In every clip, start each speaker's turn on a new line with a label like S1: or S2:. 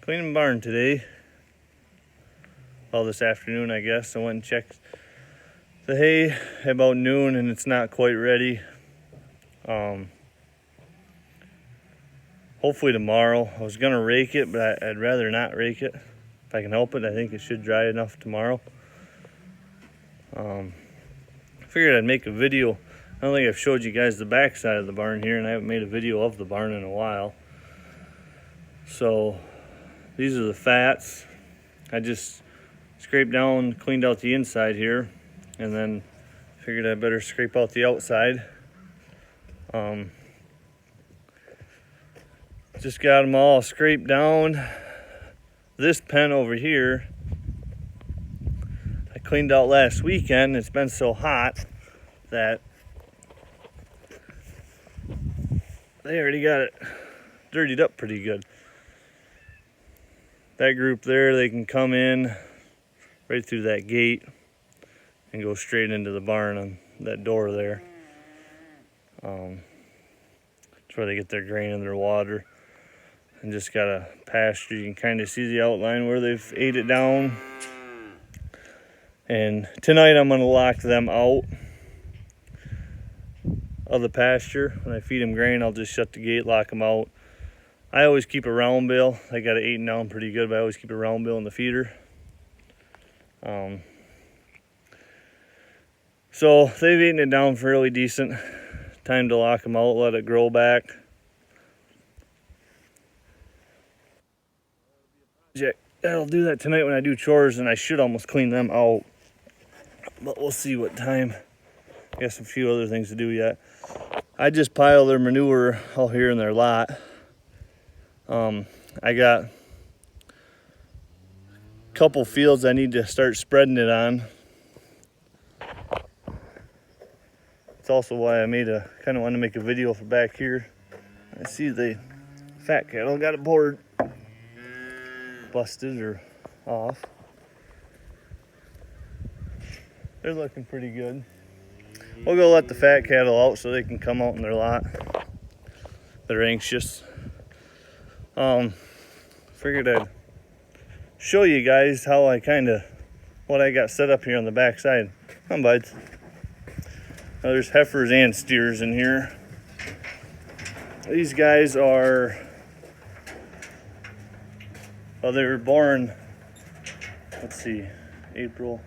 S1: Cleaning the barn today. Well, this afternoon, I guess. I went and checked the hay about noon, and it's not quite ready. Hopefully tomorrow. I was gonna rake it, but I'd rather not rake it if I can help it. I think it should dry enough tomorrow. I figured I'd make a video. I don't think I've showed you guys the back side of the barn here, and I haven't made a video of the barn in a while. So these are the fats. I just scraped down, cleaned out the inside here, and then figured I better scrape out the outside. Just got them all scraped down. This pen over here, I cleaned out last weekend. It's been so hot that they already got it dirtied up pretty good. That group there, they can come in right through that gate and go straight into the barn on that door there. That's where they get their grain and their water. And just got a pasture. You can kind of see the outline where they've ate it down. And tonight I'm going to lock them out of the pasture. When I feed them grain, I'll just shut the gate, lock them out. I always keep a round bale. I got it eaten down pretty good, but I always keep a round bale in the feeder. So they've eaten it down fairly decent. Time to lock them out, let it grow back. I'll do that tonight when I do chores, and I should almost clean them out. But we'll see what time. Got some few other things to do yet. I just pile their manure out here in their lot. I got a couple fields I need to start spreading it on. It's also why I kind of want to make a video for back here. I see the fat cattle got a board busted or off. They're looking pretty good. We'll go let the fat cattle out so they can come out in their lot. They're anxious. Figured I'd show you guys how what I got set up here on the back side. Come, buds. Now, there's heifers and steers in here. These guys are, well, they were born, let's see, April.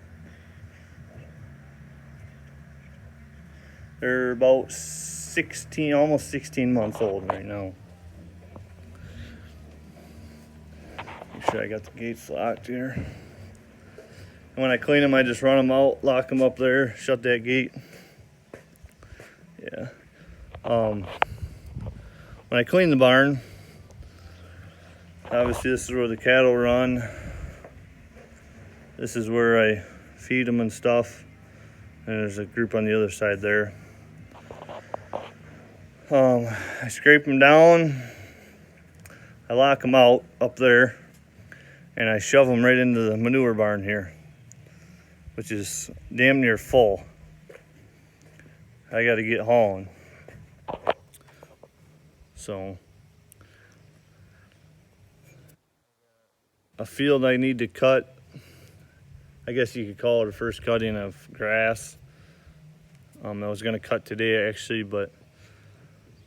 S1: They're about 16, almost 16 months old right now. Make sure I got the gates locked here. And when I clean them, I just run them out, lock them up there, shut that gate. Yeah. When I clean the barn, obviously this is where the cattle run. This is where I feed them and stuff. And there's a group on the other side there. I scrape them down. I lock them out up there. And I shove them right into the manure barn here, which is damn near full. I got to get hauling. So, a field I need to cut. I guess you could call it a first cutting of grass. I was going to cut today actually, but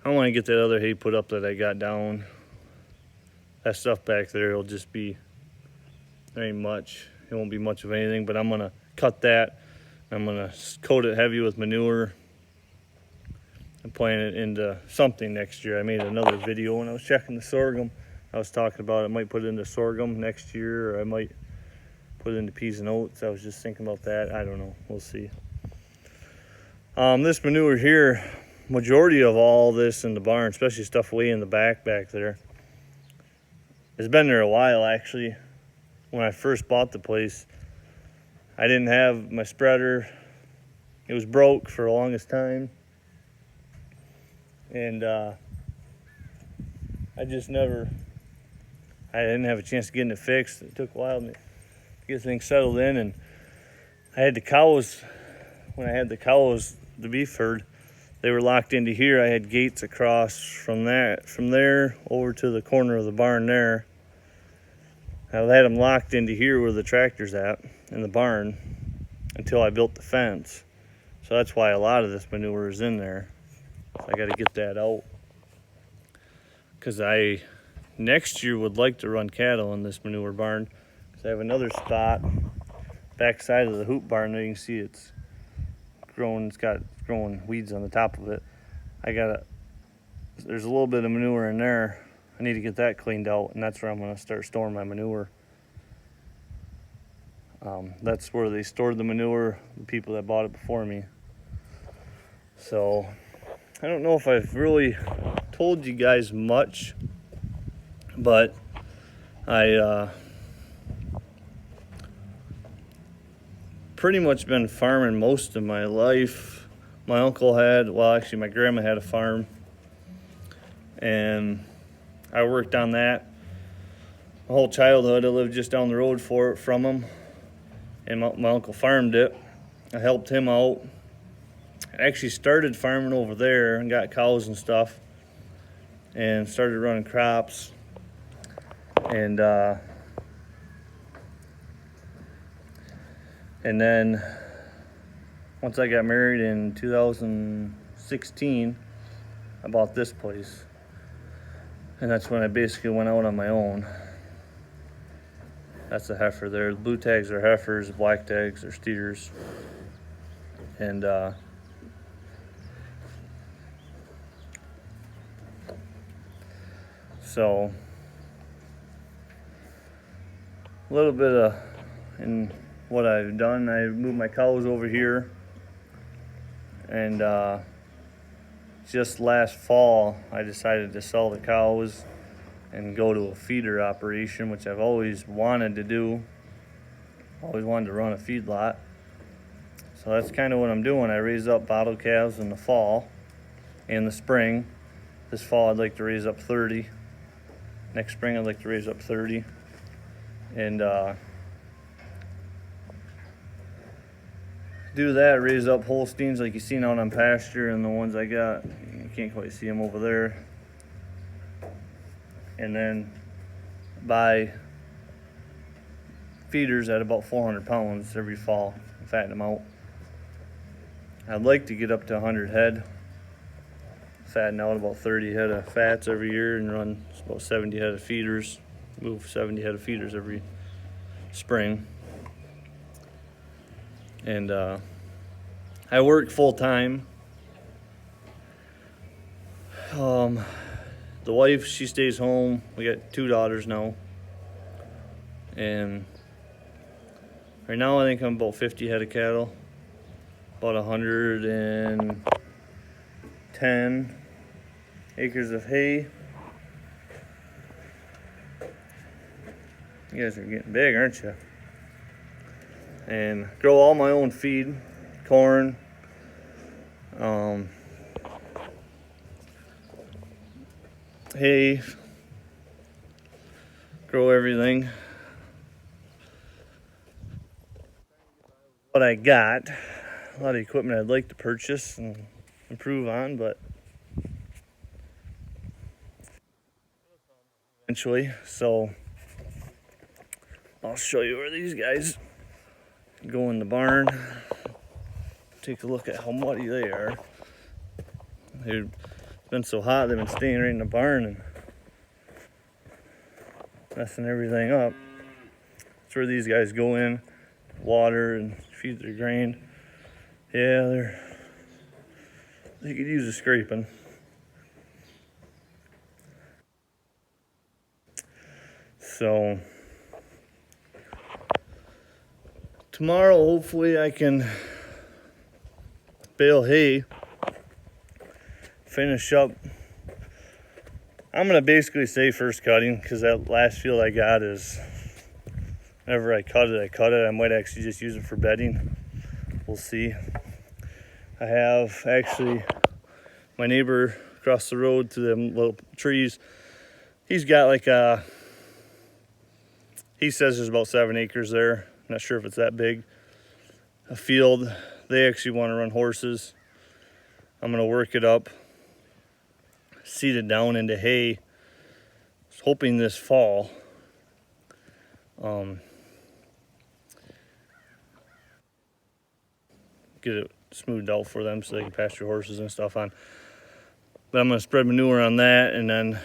S1: I want to get that other hay put up that I got down. That stuff back there will just be, there ain't much. It won't be much of anything, but I'm going to cut that. I'm going to coat it heavy with manure and plant it into something next year. I made another video when I was checking the sorghum. I was talking about I might put it into sorghum next year, or I might put it into peas and oats. I was just thinking about that. I don't know. We'll see. This manure here, majority of all this in the barn, especially stuff way in the back there, has been there a while actually. When I first bought the place, I didn't have my spreader. It was broke for the longest time. And I didn't have a chance to get it fixed. It took a while to get things settled in. And I had the cows, when I had the cows, the beef herd, they were locked into here. I had gates across from there over to the corner of the barn there. I had them locked into here where the tractor's at in the barn until I built the fence. So that's why a lot of this manure is in there. So I got to get that out, because I next year would like to run cattle in this manure barn, because I have another spot back side of the hoop barn that you can see it's growing. It's got growing weeds on the top of it. There's a little bit of manure in there. I need to get that cleaned out, and that's where I'm going to start storing my manure. That's where they stored the manure, the people that bought it before me. So I don't know if I've really told you guys much, but I pretty much been farming most of my life. My uncle actually my grandma had a farm, and I worked on that my whole childhood. I lived just down the road from him, and my uncle farmed it. I helped him out. I actually started farming over there and got cows and stuff, and started running crops. And then once I got married in 2016, I bought this place. And that's when I basically went out on my own. That's a heifer there. The blue tags are heifers, the black tags are steers. And so a little bit in what I've done, I moved my cows over here, and just last fall I decided to sell the cows and go to a feeder operation, which I've always wanted to do. Always wanted to run a feedlot. So that's kind of what I'm doing. I raise up bottle calves in the fall and the spring. This fall I'd like to raise up 30. Next spring I'd like to raise up 30. And do that, raise up Holsteins like you seen out on pasture, and the ones I got, you can't quite see them over there. And then buy feeders at about 400 pounds every fall and fatten them out. I'd like to get up to 100 head, fatten out about 30 head of fats every year, and run about 70 head of feeders, move 70 head of feeders every spring. And I work full time. The wife, she stays home. We got 2 daughters now. And right now I think I'm about 50 head of cattle, about 110 acres of hay. You guys are getting big, aren't you? And grow all my own feed, corn, hay, grow everything. What I got, a lot of equipment I'd like to purchase and improve on, but eventually. So I'll show you where these guys go in the barn. Take a look at how muddy they are. It's been so hot, they've been staying right in the barn and messing everything up. That's where these guys go in, water and feed their grain. Yeah, they could use a scraping. So tomorrow, hopefully I can bale hay, finish up. I'm gonna basically say first cutting, because that last field I got is, whenever I cut it, I might actually just use it for bedding. We'll see. I have actually my neighbor across the road to them little trees. He's got like he says there's about 7 acres there. Not sure if it's that big. A field. They actually want to run horses. I'm gonna work it up, seed it down into hay. I was hoping this fall Get it smoothed out for them so they can pasture horses and stuff on. But I'm gonna spread manure on that, and then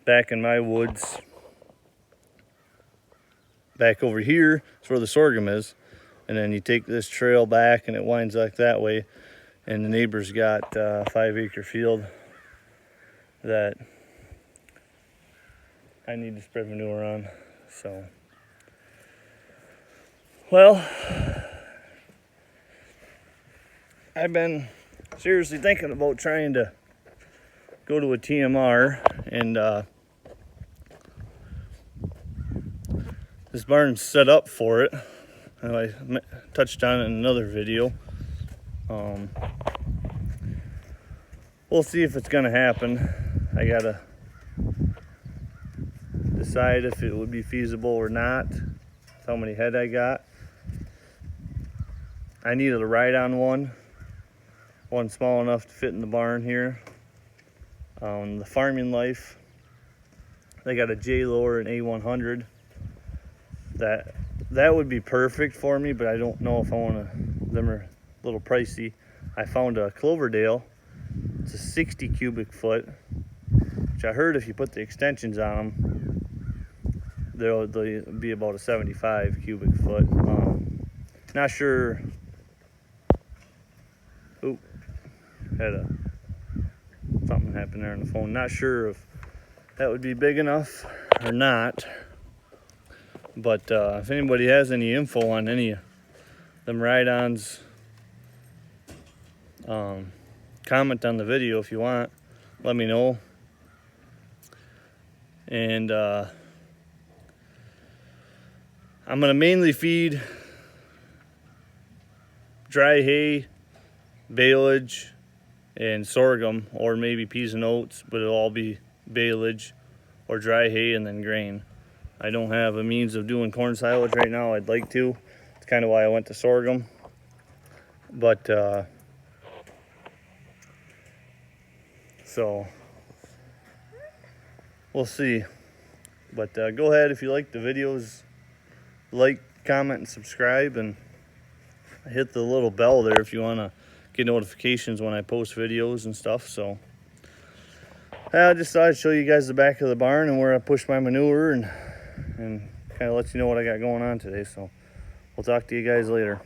S1: back in my woods, back over here is where the sorghum is. And then you take this trail back and it winds like that way. And the neighbor's got a 5-acre field that I need to spread manure on. So, well, I've been seriously thinking about trying to go to a TMR, and this barn's set up for it. I touched on it in another video. We'll see if it's gonna happen. I gotta decide if it would be feasible or not. How many head I got. I needed a ride-on one small enough to fit in the barn here. The Farming Life, they got a J-Lower and A100. That would be perfect for me, but I don't know if I want to. Them are a little pricey. I found a Cloverdale. It's a 60 cubic foot, which I heard if you put the extensions on them, they'll be about a 75 cubic foot. Not sure. Oop, something happened there on the phone. Not sure if that would be big enough or not. But if anybody has any info on any of them ride-ons, comment on the video if you want. Let me know. And I'm going to mainly feed dry hay, baleage, and sorghum, or maybe peas and oats, but it'll all be baleage or dry hay and then grain. I don't have a means of doing corn silage right now. I'd like to. It's kind of why I went to sorghum. But, so, we'll see. But go ahead if you like the videos. Like, comment, and subscribe. And hit the little bell there if you want to get notifications when I post videos and stuff. So, I just thought I'd show you guys the back of the barn and where I push my manure, and kind of let you know what I got going on today. So we'll talk to you guys later.